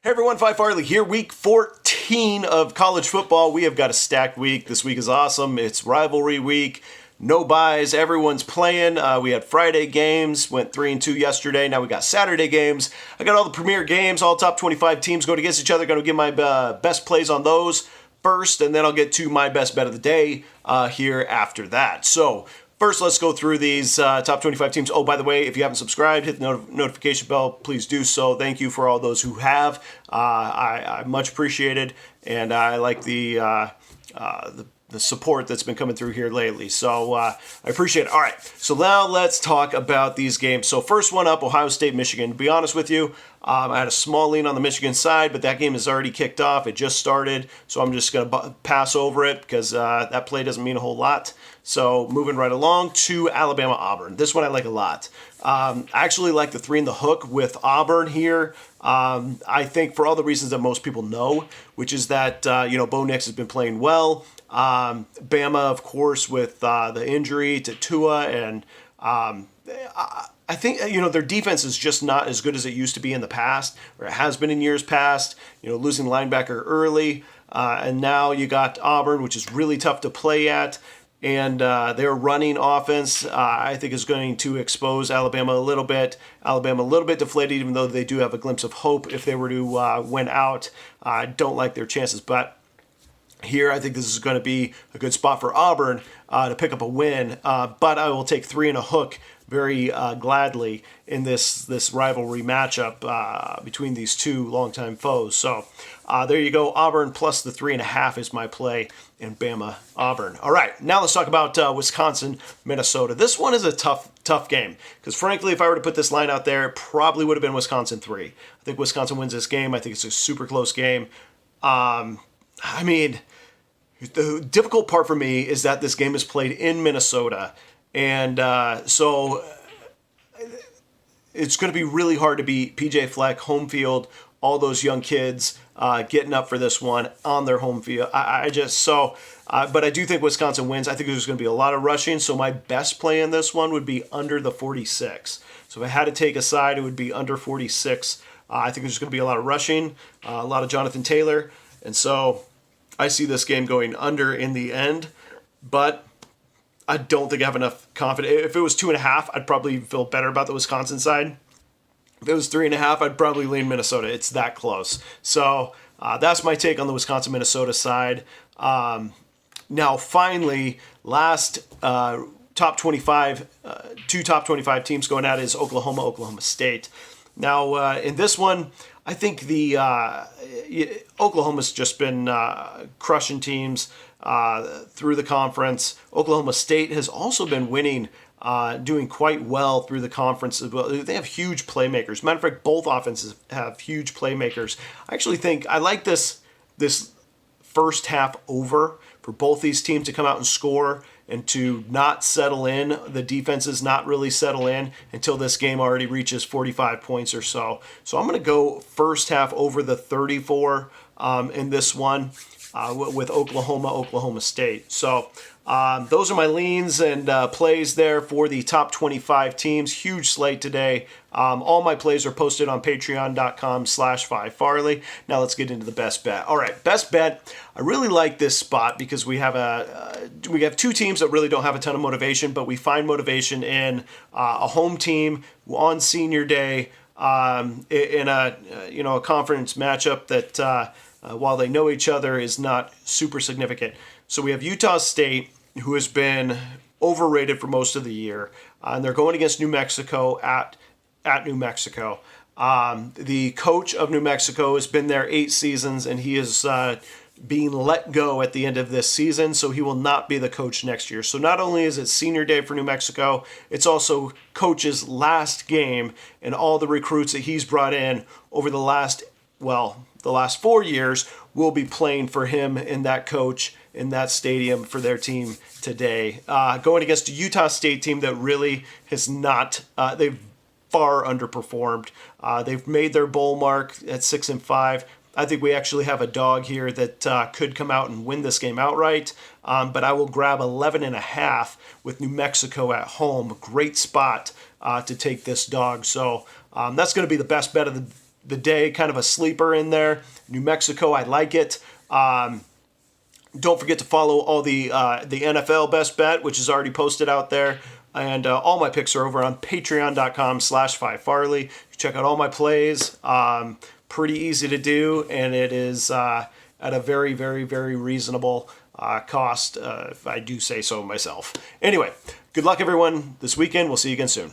Hey everyone, Phi Farley here. Week 14 of college football. We have got a stacked week. This week is awesome. It's rivalry week. No buys. Everyone's playing. We had Friday games. Went 3-2 yesterday. Now we got Saturday games. I got all the premier games. All top 25 teams going against each other. Going to give my best plays on those first, and then I'll get to my best bet of the day here after that. So first, let's go through these top 25 teams. Oh, by the way, if you haven't subscribed, hit the notification bell. Please do so. Thank you for all those who have. I much appreciated, and I like the support that's been coming through here lately. So I appreciate it. All right, so now let's talk about these games. So first one up, Ohio State, Michigan. To be honest with you, I had a small lean on the Michigan side, but that game has already kicked off. It just started, so I'm just going to pass over it because that play doesn't mean a whole lot. So moving right along to Alabama-Auburn. This one I like a lot. I actually like the 3 in the hook with Auburn here. I think for all the reasons that most people know, which is that, Bo Nix has been playing well. Bama, of course, with the injury to Tua, and I think, their defense is just not as good as it used to be in the past, or it has been in years past, losing linebacker early. And now you got Auburn, which is really tough to play at. And their running offense, I think, is going to expose Alabama a little bit. Alabama a little bit deflated, even though they do have a glimpse of hope if they were to win out. I don't like their chances, but here I think this is going to be a good spot for Auburn to pick up a win. But I will take 3 in a hook very gladly in this rivalry matchup between these two longtime foes. So there you go. Auburn plus the 3.5 is my play in Bama Auburn. All right, now let's talk about Wisconsin, Minnesota. This one is a tough game because frankly, if I were to put this line out there, it probably would have been Wisconsin 3. I think Wisconsin wins this game. I think it's a super close game. The difficult part for me is that this game is played in Minnesota. And so it's going to be really hard to beat PJ Fleck, home field, all those young kids getting up for this one on their home field. But I do think Wisconsin wins. I think there's going to be a lot of rushing. So my best play in this one would be under the 46. So if I had to take a side, it would be under 46. I think there's going to be a lot of rushing, a lot of Jonathan Taylor. And so I see this game going under in the end. But I don't think I have enough confidence. If it was 2.5, I'd probably feel better about the Wisconsin side. If it was 3.5, I'd probably lean Minnesota. It's that close. So that's my take on the Wisconsin-Minnesota side. Now, finally, last top 25, two top 25 teams going at it is Oklahoma, Oklahoma State. Now, in this one, I think the Oklahoma's just been crushing teams through the conference. Oklahoma State has also been winning, doing quite well through the conference as well. They have huge playmakers. Matter of fact, both offenses have huge playmakers. I actually think I like this first half over for both these teams to come out and score and to not settle in. The defenses not really settle in until this game already reaches 45 points or so. So I'm going to go first half over the 34 in this one with Oklahoma State. So those are my leans and plays there for the top 25 teams. Huge slate today. All my plays are posted on patreon.com/Phi Farley. Now let's get into the best bet. All right, best bet. I really like this spot because we have two teams that really don't have a ton of motivation, but we find motivation in a home team on senior day in a conference matchup that while they know each other is not super significant. So we have Utah State, who has been overrated for most of the year, and they're going against New Mexico at New Mexico. The coach of New Mexico has been there 8 seasons, and he is being let go at the end of this season, so he will not be the coach next year. So not only is it senior day for New Mexico, it's also coach's last game, and all the recruits that he's brought in over the last 4 years will be playing for him and that coach in that stadium for their team today. Going against a Utah State team that really has not, they've far underperformed. They've made their bowl mark at 6-5. I think we actually have a dog here that could come out and win this game outright. But I will grab 11.5 with New Mexico at home. Great spot to take this dog. So that's going to be the best bet of the day, kind of a sleeper in there. New Mexico, I like it. Don't forget to follow all the NFL Best Bet, which is already posted out there. And all my picks are over on patreon.com/Phi Farley. Check out all my plays. Pretty easy to do, and it is at a very, very, very reasonable cost, if I do say so myself. Anyway, good luck, everyone, this weekend. We'll see you again soon.